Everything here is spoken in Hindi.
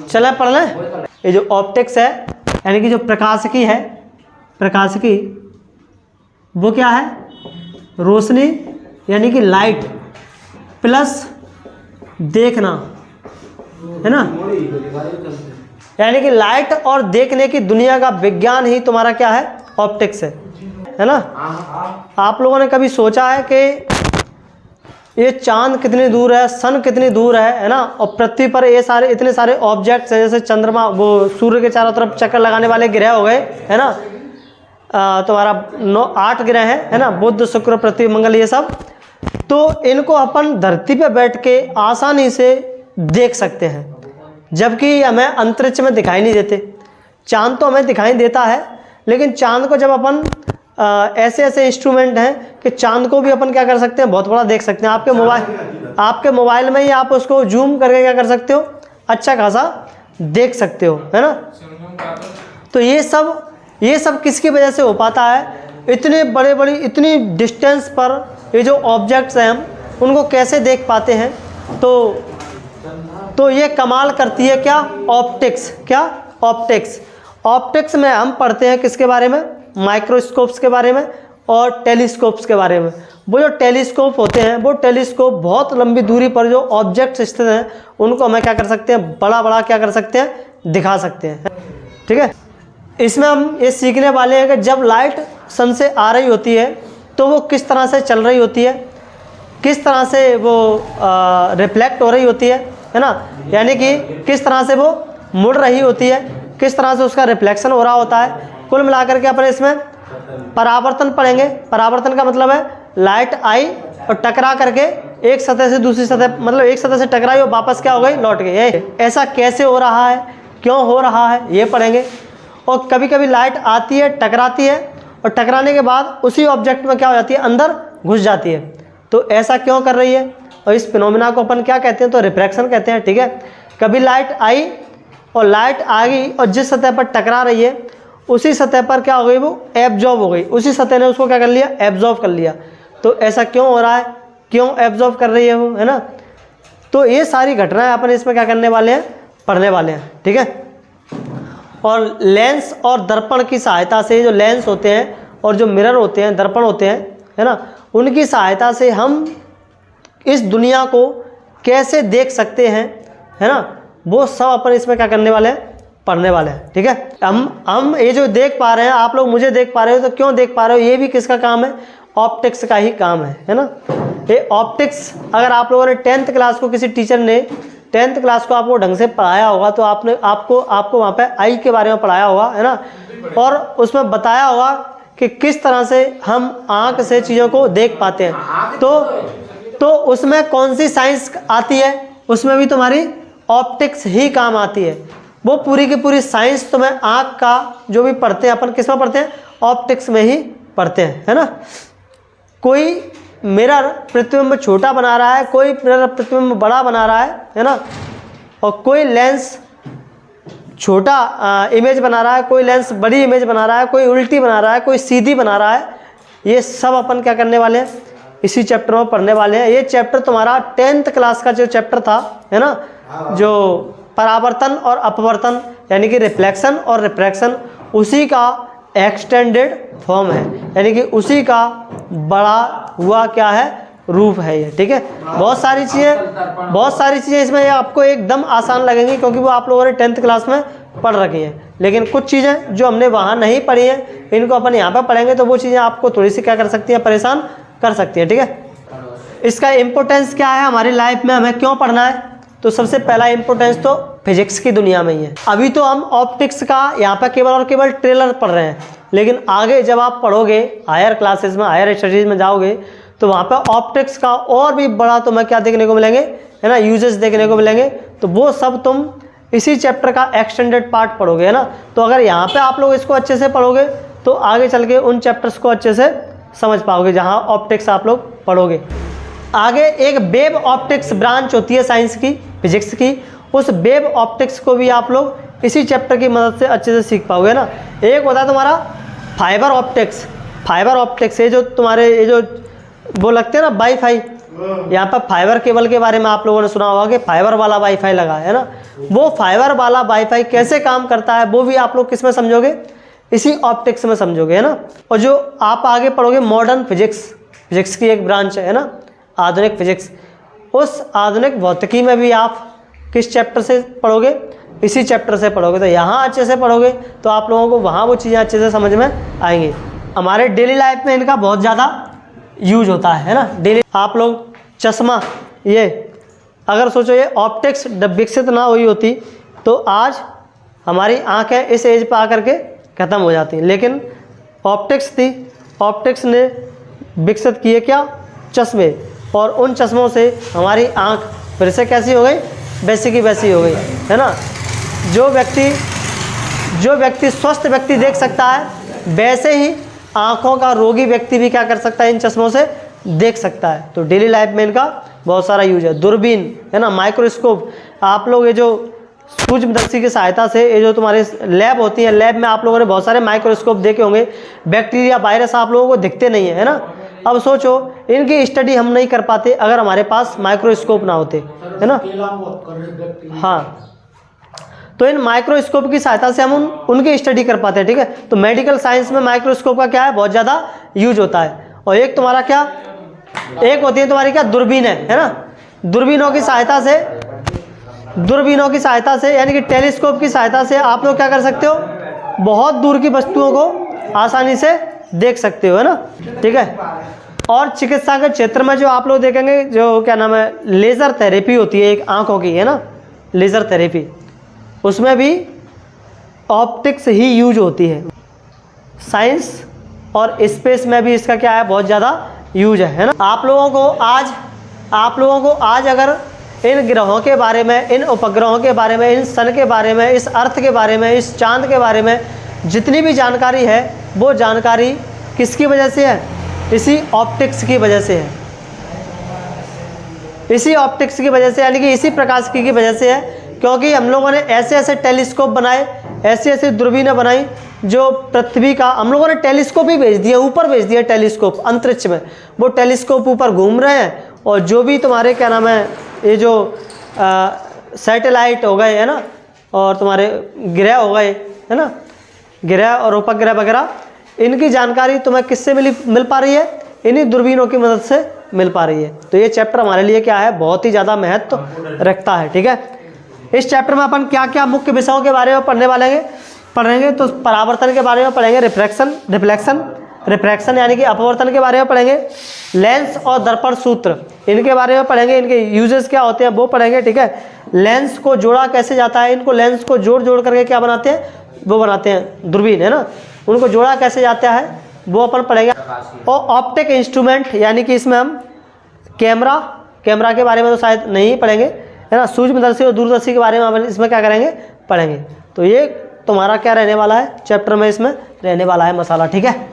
चला पढ़ लें। ये जो ऑप्टिक्स है यानी कि जो प्रकाशिकी है, प्रकाशिकी वो क्या है? रोशनी यानी कि लाइट प्लस देखना, है ना। यानी कि लाइट और देखने की दुनिया का विज्ञान ही तुम्हारा क्या है? ऑप्टिक्स है ना। आप लोगों ने कभी सोचा है कि ये चांद कितनी दूर है, सन कितनी दूर है ना, और पृथ्वी पर ये सारे इतने सारे ऑब्जेक्ट्स हैं, जैसे चंद्रमा, वो सूर्य के चारों तरफ चक्कर लगाने वाले ग्रह हो गए, है ना। तुम्हारा 8 ग्रह हैं, है ना, बुध शुक्र पृथ्वी मंगल, ये सब। तो इनको अपन धरती पे बैठ के आसानी से देख सकते हैं, जबकि हमें अंतरिक्ष में दिखाई नहीं देते। चांद तो हमें दिखाई देता है, लेकिन चांद को जब अपन ऐसे ऐसे इंस्ट्रूमेंट हैं कि चांद को भी अपन क्या कर सकते हैं? बहुत बड़ा देख सकते हैं। आपके मोबाइल में ही आप उसको जूम करके क्या कर सकते हो? अच्छा खासा देख सकते हो, है ना। तो ये सब किसकी वजह से हो पाता है? इतने बड़े इतनी डिस्टेंस पर ये जो ऑब्जेक्ट्स हैं हम उनको कैसे देख पाते हैं? तो ये कमाल करती है क्या? ऑप्टिक्स। क्या? ऑप्टिक्स। ऑप्टिक्स में हम पढ़ते हैं किसके बारे में? माइक्रोस्कोप्स के बारे में और टेलीस्कोप्स के बारे में। वो जो टेलीस्कोप होते हैं, वो टेलीस्कोप बहुत लंबी दूरी पर जो ऑब्जेक्ट्स स्थित हैं उनको हमें क्या कर सकते हैं? बड़ा क्या कर सकते हैं? दिखा सकते हैं, ठीक है। इसमें हम ये सीखने वाले हैं कि जब लाइट सन से आ रही होती है तो वो किस तरह से चल रही होती है, किस तरह से वो रिफ्लेक्ट हो रही होती है ना, यानी कि किस तरह से वो मुड़ रही होती है, किस तरह से उसका रिफ्लेक्शन हो रहा होता है। कुल मिलाकर के अपन इसमें परावर्तन पढ़ेंगे। परावर्तन का मतलब है लाइट आई और टकरा करके एक सतह से दूसरी सतह, मतलब एक सतह से टकराई और वापस क्या हो गई? लौट गई। ऐसा कैसे हो रहा है, क्यों हो रहा है, ये पढ़ेंगे। और कभी कभी लाइट आती है, टकराती है, और टकराने के बाद उसी ऑब्जेक्ट में क्या हो जाती है? अंदर घुस जाती है। तो ऐसा क्यों कर रही है? और इस फिनोमेना को अपन क्या कहते हैं? तो रिफ्रैक्शन कहते हैं, ठीक है। कभी लाइट आई और लाइट आ गई और जिस सतह पर टकरा रही है उसी सतह पर क्या हो गई? वो एब्जॉर्ब हो गई, उसी सतह ने उसको क्या कर लिया? एब्जॉर्ब कर लिया। तो ऐसा क्यों हो रहा है? क्यों एब्जॉर्ब कर रही है वो, है ना। तो ये सारी घटनाएं अपन इसमें क्या करने वाले हैं? पढ़ने वाले हैं, ठीक है। और लेंस और दर्पण की सहायता से, जो लेंस होते हैं और जो मिरर होते हैं, दर्पण होते हैं, है ना, उनकी सहायता से हम इस दुनिया को कैसे देख सकते हैं, है ना, वो सब अपन इसमें क्या करने वाले हैं? पढ़ने वाले हैं, ठीक है। हम ये जो देख पा रहे हैं, आप लोग मुझे देख पा रहे हो, तो क्यों देख पा रहे हो? ये भी किसका काम है? ऑप्टिक्स का ही काम है ना। ये ऑप्टिक्स, अगर आप लोगों ने 10th क्लास को, किसी टीचर ने 10th क्लास को आपको ढंग से पढ़ाया होगा तो आपको वहाँ पे आई के बारे में पढ़ाया होगा, है ना, और उसमें बताया होगा कि किस तरह से हम आँख से चीज़ों को देख पाते हैं। तो उसमें कौन सी साइंस आती है? उसमें भी तुम्हारी ऑप्टिक्स ही काम आती है। वो पूरी की पूरी साइंस तुम्हें आँख का जो भी पढ़ते हैं अपन, किस में पढ़ते हैं? ऑप्टिक्स में ही पढ़ते हैं, है ना। कोई मिरर प्रतिबिंब छोटा बना रहा है, कोई मिरर प्रतिबिंब बड़ा बना रहा है ना, और कोई लेंस छोटा इमेज बना रहा है, कोई लेंस बड़ी इमेज बना रहा है, कोई उल्टी बना रहा है, कोई सीधी बना रहा है। ये सब अपन क्या करने वाले हैं? इसी चैप्टर में पढ़ने वाले हैं। ये चैप्टर तुम्हारा 10th क्लास का जो चैप्टर था, है ना, जो परावर्तन और अपवर्तन यानी कि रिफ्लेक्शन और रिफ्रैक्शन, उसी का एक्सटेंडेड फॉर्म है, यानी कि उसी का बड़ा हुआ क्या है? रूप है ये, ठीक है। बहुत सारी चीज़ें इसमें ये आपको एकदम आसान लगेंगी क्योंकि वो आप लोगों ने 10th क्लास में पढ़ रखी हैं, लेकिन कुछ चीज़ें जो हमने वहाँ नहीं पढ़ी हैं, इनको अपन यहाँ पर पढ़ेंगे तो वो चीज़ें आपको थोड़ी सी क्या कर सकती हैं? परेशान कर सकती है, ठीक है। इसका इम्पोर्टेंस क्या है हमारी लाइफ में, हमें क्यों पढ़ना है? तो सबसे पहला इम्पोर्टेंस तो फिजिक्स की दुनिया में ही है। अभी तो हम ऑप्टिक्स का यहाँ पर केवल और केवल ट्रेलर पढ़ रहे हैं, लेकिन आगे जब आप पढ़ोगे हायर क्लासेस में, हायर स्टडीज़ में जाओगे तो वहाँ पर ऑप्टिक्स का और भी बड़ा तुम्हें क्या देखने को मिलेंगे, है ना, यूजेस देखने को मिलेंगे। तो वो सब तुम इसी चैप्टर का एक्सटेंडेड पार्ट पढ़ोगे, है ना। तो अगर यहाँ पे आप लोग इसको अच्छे से पढ़ोगे तो आगे चल के उन चैप्टर्स को अच्छे से समझ पाओगे जहाँ ऑप्टिक्स आप लोग पढ़ोगे। आगे एक वेव ऑप्टिक्स ब्रांच होती है साइंस की, फिजिक्स की, उस वेव ऑप्टिक्स को भी आप लोग इसी चैप्टर की मदद से अच्छे से सीख पाओगे ना। एक होता है तुम्हारा फाइबर ऑप्टिक्स। फाइबर ऑप्टिक्स ये जो तुम्हारे ये जो वो लगते हैं ना वाईफाई, यहाँ पर फाइबर केबल के बारे में आप लोगों ने सुना होगा कि फाइबर वाला वाईफाई लगा है ना, वो फाइबर वाला वाईफाई कैसे काम करता है वो भी आप लोग किस में समझोगे, इसी ऑप्टिक्स में समझोगे, है ना। और जो आप आगे पढ़ोगे मॉडर्न फिजिक्स की एक ब्रांच है ना, आधुनिक फिजिक्स, उस आधुनिक भौतिकी में भी आप किस चैप्टर से पढ़ोगे, इसी चैप्टर से पढ़ोगे। तो यहाँ अच्छे से पढ़ोगे तो आप लोगों को वहाँ वो चीज़ें अच्छे से समझ में आएंगी। हमारे डेली लाइफ में इनका बहुत ज़्यादा यूज होता है ना। डेली आप लोग चश्मा, ये अगर सोचो ये ऑप्टिक्स विकसित ना हुई होती तो आज हमारी आँखें इस एज पर आकर के ख़त्म हो जाती, लेकिन ऑप्टिक्स थी, ऑप्टिक्स ने विकसित किए क्या, चश्मे, और उन चश्मों से हमारी आँख फिर से कैसी हो गई, वैसी की वैसी हो गई, है ना। जो व्यक्ति स्वस्थ व्यक्ति देख सकता है वैसे ही आँखों का रोगी व्यक्ति भी क्या कर सकता है, इन चश्मों से देख सकता है। तो डेली लाइफ में इनका बहुत सारा यूज है। दूरबीन, है ना, माइक्रोस्कोप, आप लोग ये जो सूक्ष्मदर्शी की सहायता से ये जो तुम्हारे लैब होती है, लैब में आप लोगों ने बहुत सारे माइक्रोस्कोप देखे होंगे। बैक्टीरिया, वायरस आप लोगों को दिखते नहीं है ना। अब सोचो इनकी स्टडी हम नहीं कर पाते अगर हमारे पास माइक्रोस्कोप ना होते, है ना। हाँ, तो इन माइक्रोस्कोप की सहायता से हम उनकी स्टडी कर पाते हैं, ठीक है। तो मेडिकल साइंस में माइक्रोस्कोप का क्या है, बहुत ज़्यादा यूज होता है। और एक तुम्हारा क्या, एक होती है तुम्हारी क्या, दूरबीन है ना। दूरबीनों की सहायता से यानी कि टेलीस्कोप की सहायता से आप लोग क्या कर सकते हो, बहुत दूर की वस्तुओं को आसानी से देख सकते हो, है ना, ठीक है। और चिकित्सा के क्षेत्र में जो आप लोग देखेंगे, जो क्या नाम है, लेज़र थेरेपी होती है एक आँखों की, है ना, लेज़र थेरेपी, उसमें भी ऑप्टिक्स ही यूज होती है। साइंस और स्पेस में भी इसका क्या है, बहुत ज़्यादा यूज है ना। आप लोगों को आज अगर इन ग्रहों के बारे में, इन उपग्रहों के बारे में, इन सन के बारे में, इस अर्थ के बारे में, इस चांद के बारे में जितनी भी जानकारी है, वो जानकारी किसकी वजह से है, इसी ऑप्टिक्स की वजह से है। इसी ऑप्टिक्स की वजह से, यानी कि इसी प्रकाश की वजह से है, क्योंकि हम लोगों ने ऐसे ऐसे टेलीस्कोप बनाए, ऐसी ऐसी दूरबीनें बनाई जो पृथ्वी का, हम लोगों ने टेलीस्कोप ही भेज दिया, ऊपर भेज दिया टेलीस्कोप अंतरिक्ष में। वो टेलीस्कोप ऊपर घूम रहे हैं और जो भी तुम्हारे क्या नाम है, ये जो सैटेलाइट हो गए, है ना, और तुम्हारे ग्रह हो गए, है ना, ग्रह और उपग्रह वगैरह, इनकी जानकारी तुम्हें किससे मिल पा रही है, इन्हीं दूरबीनों की मदद से मिल पा रही है। तो ये चैप्टर हमारे लिए क्या है, बहुत ही ज़्यादा महत्व रखता है, ठीक है। इस चैप्टर में अपन क्या क्या मुख्य विषयों के बारे में पढ़ेंगे तो परावर्तन के बारे में पढ़ेंगे, रिफ्रैक्शन यानी कि अपवर्तन के बारे में पढ़ेंगे, लेंस और दर्पण सूत्र इनके बारे में पढ़ेंगे, इनके यूजेस क्या होते हैं वो पढ़ेंगे, ठीक है। लेंस को जोड़ा कैसे जाता है, इनको लेंस को जोड़ करके क्या बनाते हैं, वो बनाते हैं दूरबीन, है ना, उनको जोड़ा कैसे जाता है वो अपन पढ़ेंगे। और ऑप्टिक इंस्ट्रूमेंट यानी कि इसमें हम कैमरा के बारे में तो शायद नहीं पढ़ेंगे, है ना, सूक्ष्मदर्शी और दूरदर्शी के बारे में अपन इसमें क्या करेंगे, पढ़ेंगे। तो ये तुम्हारा क्या रहने वाला है चैप्टर में, इसमें रहने वाला है मसाला, ठीक है।